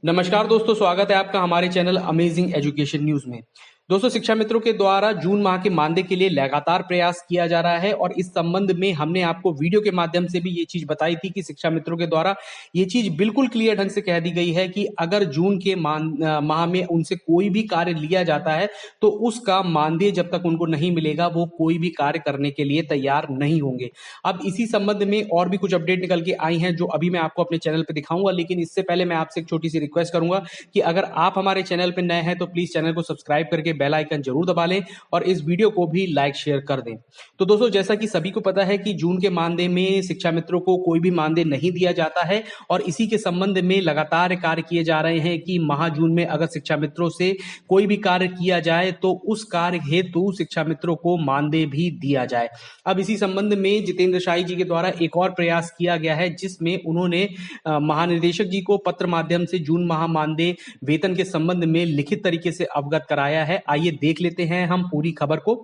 नमस्कार दोस्तों, स्वागत है आपका हमारे चैनल अमेजिंग एजुकेशन न्यूज में। दोस्तों, शिक्षा मित्रों के द्वारा जून माह के मानदेय के लिए लगातार प्रयास किया जा रहा है और इस संबंध में हमने आपको वीडियो के माध्यम से भी ये चीज बताई थी कि शिक्षा मित्रों के द्वारा ये चीज बिल्कुल क्लियर ढंग से कह दी गई है कि अगर जून के माह में उनसे कोई भी कार्य लिया जाता है तो उसका मानदेय जब तक उनको नहीं मिलेगा वो कोई भी कार्य करने के लिए तैयार नहीं होंगे। अब इसी संबंध में और भी कुछ अपडेट निकल के आई हैं जो अभी मैं आपको अपने चैनल पर दिखाऊंगा, लेकिन इससे पहले मैं आपसे एक छोटी सी रिक्वेस्ट करूंगा कि अगर आप हमारे चैनल पर नए हैं तो प्लीज चैनल को सब्सक्राइब करके बेल आइकन जरूर दबा लें और इस वीडियो को भी लाइक शेयर कर दें। तो दोस्तों, जैसा कि सभी को पता है कि जून के मानदेय में शिक्षा मित्रों को कोई भी मानदेय नहीं दिया जाता है और इसी के संबंध में लगातार कार्य किए जा रहे हैं कि माह जून में अगर शिक्षा मित्रों से कोई भी कार्य किया जाए तो उस कार्य हेतु शिक्षा मित्रों को मानदेय भी दिया जाए। अब इसी संबंध में जितेंद्र शाही जी के द्वारा एक और प्रयास किया गया है जिसमें उन्होंने महानिदेशक जी को पत्र माध्यम से जून माह मानदेय वेतन के संबंध में लिखित तरीके से अवगत कराया है। आइए देख लेते हैं हम पूरी खबर को।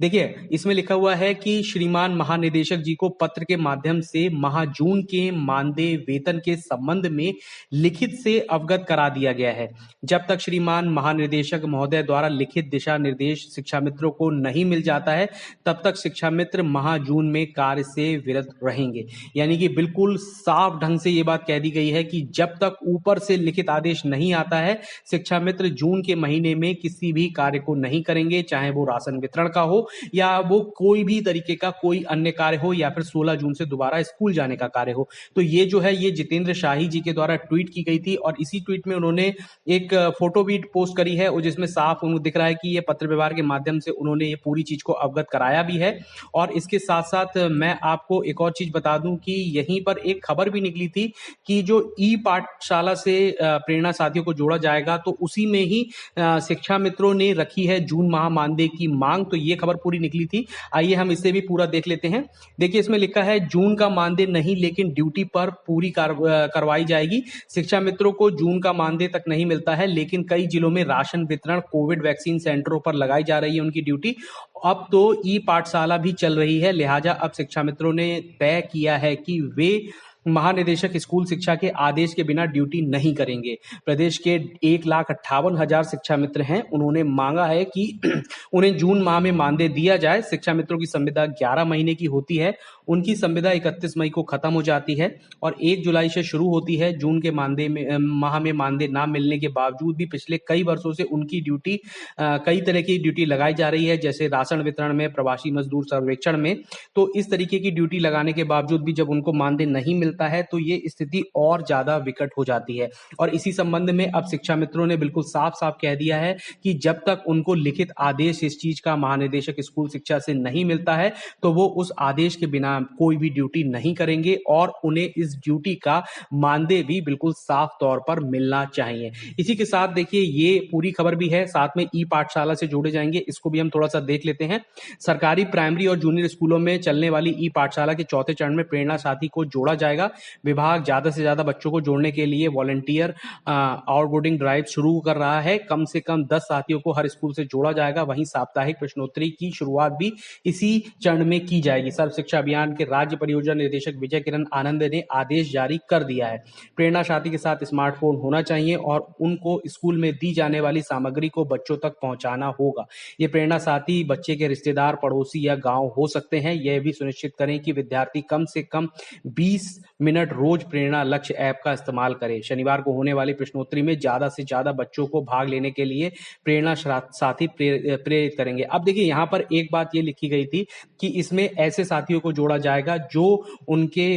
देखिए, इसमें लिखा हुआ है कि श्रीमान महानिदेशक जी को पत्र के माध्यम से माह जून के मानदेय वेतन के संबंध में लिखित से अवगत करा दिया गया है। जब तक श्रीमान महानिदेशक महोदय द्वारा लिखित दिशा निर्देश शिक्षा मित्रों को नहीं मिल जाता है तब तक शिक्षा मित्र माह जून में कार्य से विरत रहेंगे। यानी कि बिल्कुल साफ ढंग से ये बात कह दी गई है कि जब तक ऊपर से लिखित आदेश नहीं आता है शिक्षा मित्र जून के महीने में किसी भी कार्य को नहीं करेंगे, चाहे वो राशन वितरण का हो या वो कोई भी तरीके का कोई अन्य कार्य हो या फिर 16 जून से दोबारा स्कूल जाने का कार्य हो। तो ये जो है ये जितेंद्र शाही जी के द्वारा ट्वीट की गई थी और इसी ट्वीट में उन्होंने एक फोटो भी पोस्ट करी है और जिसमें साफ उनको दिख रहा है कि ये पत्र व्यवहार के माध्यम से उन्होंने ये पूरी चीज को अवगत कराया भी है। और इसके साथ साथ मैं आपको एक और चीज बता दूं कि यहीं पर एक खबर भी निकली थी कि जो ई पाठशाला से प्रेरणा साथियों को जोड़ा जाएगा तो उसी में ही शिक्षा मित्रों ने रखी है जून माह मानदेय की मांग। तो ये खबर पूरी निकली थी, आइए हम इसे भी पूरा देख लेते हैं। देखिए, इसमें लिखा है जून का मानदेय नहीं लेकिन ड्यूटी पर पूरी करवाई जाएगी। शिक्षा मित्रों को जून का मानदेय तक नहीं मिलता है लेकिन कई जिलों में राशन वितरण कोविड वैक्सीन सेंटरों पर लगाई जा रही है उनकी ड्यूटी। अब तो ई पाठशाला भी चल रही है, लिहाजा अब शिक्षा मित्रों ने तय किया है कि वे महानिदेशक स्कूल शिक्षा के आदेश के बिना ड्यूटी नहीं करेंगे। प्रदेश के 1,58,000 शिक्षा मित्र हैं, उन्होंने मांगा है कि उन्हें जून माह में मानदेय दिया जाए। शिक्षा मित्रों की संविदा 11 महीने की होती है, उनकी संविदा 31 मई को खत्म हो जाती है और 1 जुलाई से शुरू होती है। जून के मानदेय में माह में मानदेय ना मिलने के बावजूद भी पिछले कई वर्षों से उनकी ड्यूटी कई तरह की ड्यूटी लगाई जा रही है, जैसे राशन वितरण में, प्रवासी मजदूर सर्वेक्षण में। तो इस तरीके की ड्यूटी लगाने के बावजूद भी जब उनको मानदेय नहीं मिलता है तो ये स्थिति और ज्यादा विकट हो जाती है। और इसी संबंध में अब शिक्षा मित्रों ने बिल्कुल साफ साफ कह दिया है कि जब तक उनको लिखित आदेश इस चीज का महानिदेशक स्कूल शिक्षा से नहीं मिलता है तो वो उस आदेश के बिना कोई भी ड्यूटी नहीं करेंगे और उन्हें इस ड्यूटी का मानदेय भी बिल्कुल साफ तौर पर मिलना चाहिए। इसी के साथ देखिए ये पूरी खबर भी है, साथ में ई पाठशाला से जोड़े जाएंगे, इसको भी हम थोड़ा सा देख लेते हैं। सरकारी प्राइमरी और जूनियर स्कूलों में चलने वाली ई पाठशाला के चौथे चरण में प्रेरणा साथी को जोड़ा जाएगा। विभाग ज्यादा से ज्यादा बच्चों को जोड़ने के लिए वॉलंटियर आउटबोर्डिंग ड्राइव शुरू कर रहा है। कम से कम 10 साथियों को हर स्कूल से जोड़ा जाएगा। वहीं साप्ताहिक प्रश्नोत्तरी की शुरुआत भी इसी चरण में की जाएगी। सर्व शिक्षा अभियान के राज्य परियोजना निदेशक विजय किरण आनंद ने आदेश जारी कर दिया है। प्रेरणा साथी के साथ स्मार्टफोन होना चाहिए और उनको स्कूल में दी जाने वाली सामग्री को बच्चों तक पहुंचाना होगा। ये प्रेरणा साथी बच्चे के रिश्तेदार, पड़ोसी या गांव हो सकते हैं। यह भी सुनिश्चित करें कि विद्यार्थी कम से कम 20 मिनट रोज प्रेरणा लक्ष्य ऐप का इस्तेमाल करें। शनिवार को होने वाली प्रश्नोत्तरी में ज्यादा से ज्यादा बच्चों को भाग लेने के लिए प्रेरणा साथी प्रेरित करेंगे। अब देखिए, यहाँ पर एक बात ये लिखी गई थी कि इसमें ऐसे साथियों को जोड़ा जाएगा जो उनके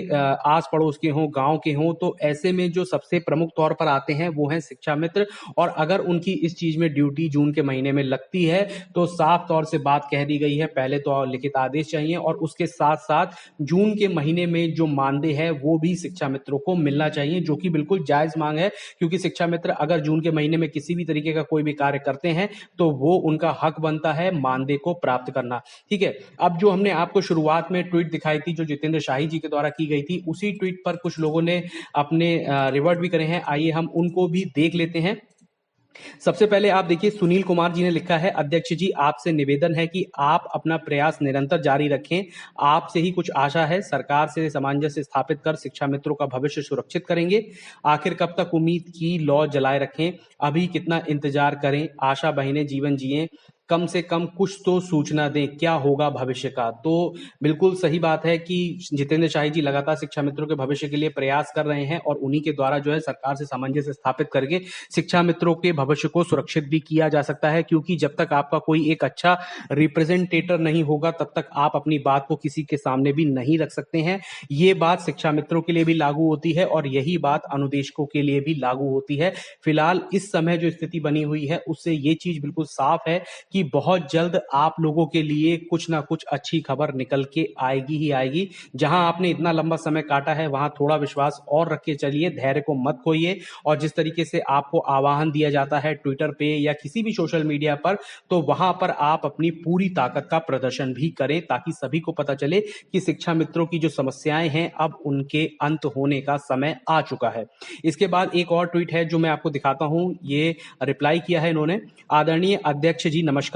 आस पड़ोस के हों, गांव के हों। तो ऐसे में जो सबसे प्रमुख तौर पर आते हैं वो हैं शिक्षा मित्र। और अगर उनकी इस चीज में ड्यूटी जून के महीने में लगती है तो साफ तौर से बात कह दी गई है, पहले तो लिखित आदेश चाहिए और उसके साथ साथ जून के महीने में जो मानदेय है वो भी शिक्षा मित्रों को मिलना चाहिए, जो कि बिल्कुल जायज मांग है। क्योंकि शिक्षा मित्र अगर जून के महीने में किसी भी तरीके का कोई भी कार्य करते हैं तो वो उनका हक बनता है मानदेय को प्राप्त करना। ठीक है, अब जो हमने आपको शुरुआत में ट्वीट दिखाई थी जो जितेंद्र शाही जी के द्वारा की गई थी, उसी ट्वीट पर कुछ लोगों ने अपने रिवर्ट भी करे हैं। आइए हम उनको भी देख लेते हैं। सबसे पहले आप देखिए, सुनील कुमार जी ने लिखा है, अध्यक्ष जी आपसे निवेदन है कि आप अपना प्रयास निरंतर जारी रखें। आपसे ही कुछ आशा है, सरकार से सामंजस्य स्थापित कर शिक्षा मित्रों का भविष्य सुरक्षित करेंगे। आखिर कब तक उम्मीद की लौ जलाए रखें, अभी कितना इंतजार करें, आशा बहिनें जीवन जिएं, कम से कम कुछ तो सूचना दें, क्या होगा भविष्य का। तो बिल्कुल सही बात है कि जितेंद्र शाही जी लगातार शिक्षा मित्रों के भविष्य के लिए प्रयास कर रहे हैं और उन्हीं के द्वारा जो है सरकार से सामंजस्य स्थापित करके शिक्षा मित्रों के भविष्य को सुरक्षित भी किया जा सकता है, क्योंकि जब तक आपका कोई एक अच्छा रिप्रेजेंटेटर नहीं होगा तब तक आप अपनी बात को किसी के सामने भी नहीं रख सकते हैं। ये बात शिक्षा मित्रों के लिए भी लागू होती है और यही बात अनुदेशकों के लिए भी लागू होती है। फिलहाल इस समय जो स्थिति बनी हुई है उससे ये चीज बिल्कुल साफ है कि बहुत जल्द आप लोगों के लिए कुछ ना कुछ अच्छी खबर निकल के आएगी ही आएगी। जहां आपने इतना लंबा समय काटा है वहां थोड़ा विश्वास और रख के चलिए, धैर्य को मत खोइए। और जिस तरीके से आपको आह्वान दिया जाता है ट्विटर पे या किसी भी सोशल मीडिया पर, तो वहां पर आप अपनी पूरी ताकत का प्रदर्शन भी करें ताकि सभी को पता चले कि शिक्षा मित्रों की जो समस्याएं हैं अब उनके अंत होने का समय आ चुका है। इसके बाद एक और ट्वीट है जो मैं आपको दिखाता हूं, ये रिप्लाई किया है इन्होंने। आदरणीय अध्यक्ष जी नमस्कार,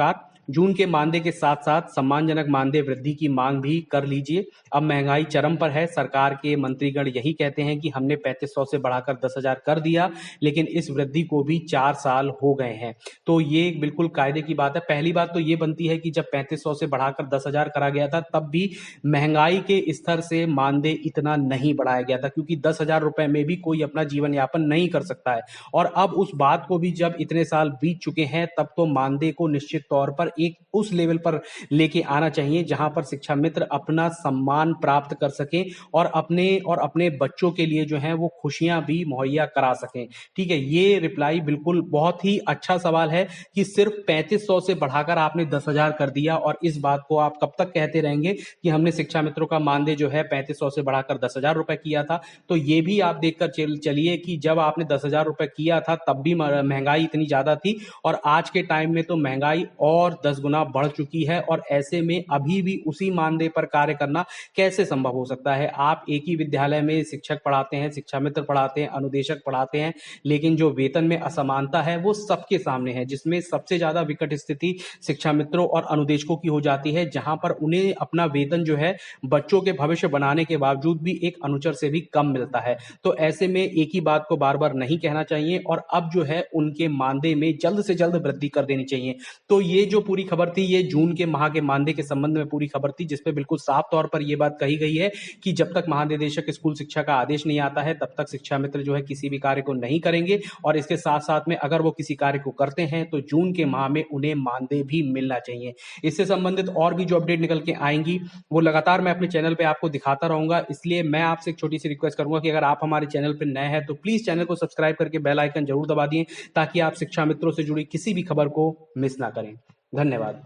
जून के मानदेय के साथ साथ सम्मानजनक मानदेय वृद्धि की मांग भी कर लीजिए। अब महंगाई चरम पर है, सरकार के मंत्रीगण यही कहते हैं कि हमने 3500 से बढ़ाकर 10,000 कर दिया, लेकिन इस वृद्धि को भी 4 साल हो गए हैं। तो ये बिल्कुल कायदे की बात है। पहली बात तो ये बनती है कि जब 3500 से बढ़ाकर 10,000 करा गया था तब भी महंगाई के स्तर से मानदेय इतना नहीं बढ़ाया गया था, क्योंकि 10,000 रुपए में भी कोई अपना जीवन यापन नहीं कर सकता है। और अब उस बात को भी जब इतने साल बीत चुके हैं तब तो मानदेय को निश्चित तौर पर एक उस लेवल पर लेके आना चाहिए जहां पर शिक्षा मित्र अपना सम्मान प्राप्त कर सकें और अपने बच्चों के लिए जो है वो खुशियां भी मुहैया करा सकें। ठीक है, ये रिप्लाई बिल्कुल बहुत ही अच्छा सवाल है कि सिर्फ 3500 से बढ़ाकर आपने 10,000 कर दिया, और इस बात को आप कब तक कहते रहेंगे कि हमने शिक्षा मित्रों का मानदेय जो है 3500 से बढ़ाकर 10,000 रुपए किया था। तो ये भी आप देखकर चलिए कि जब आपने 10,000 रुपए किया था तब भी महंगाई इतनी ज्यादा थी, और आज के टाइम में तो महंगाई और 10 गुना बढ़ चुकी है, और ऐसे में अभी भी उसी मानदेय पर कार्य करना कैसे संभव हो सकता है। आप एक ही विद्यालय में शिक्षक पढ़ाते हैं, शिक्षा मित्र पढ़ाते हैं, अनुदेशक पढ़ाते हैं, लेकिन जो वेतन में असमानता है वो सबके सामने है, जिसमें सबसे ज्यादा विकट स्थिति शिक्षा मित्रों और अनुदेशकों की हो जाती है, जहां पर उन्हें अपना वेतन जो है बच्चों के भविष्य बनाने के बावजूद भी एक अनुचर से भी कम मिलता है। तो ऐसे में एक ही बात को बार बार नहीं कहना चाहिए और अब जो है उनके मानदेय में जल्द से जल्द वृद्धि कर देनी चाहिए। तो ये जो पूरी खबर थी ये जून के माह के मानदेय के संबंध में पूरी खबर थी, जिसपे बिल्कुल साफ तौर पर यह बात कही गई है कि जब तक महानिदेशक स्कूल शिक्षा का आदेश नहीं आता है तब तक शिक्षा मित्र जो है किसी भी कार्य को नहीं करेंगे, और इसके साथ साथ में अगर वो किसी कार्य को करते हैं तो जून के माह में उन्हें मानदेय भी मिलना चाहिए। इससे संबंधित और भी जो अपडेट निकल के आएंगी वो लगातार मैं अपने चैनल पे आपको दिखाता रहूंगा। इसलिए मैं आपसे एक छोटी सी रिक्वेस्ट करूंगा कि अगर आप हमारे चैनल पर नए हैं तो प्लीज चैनल को सब्सक्राइब करके बेल आइकन जरूर दबा दिए, ताकि आप शिक्षा मित्रों से जुड़ी किसी भी खबर को मिस ना करें। धन्यवाद।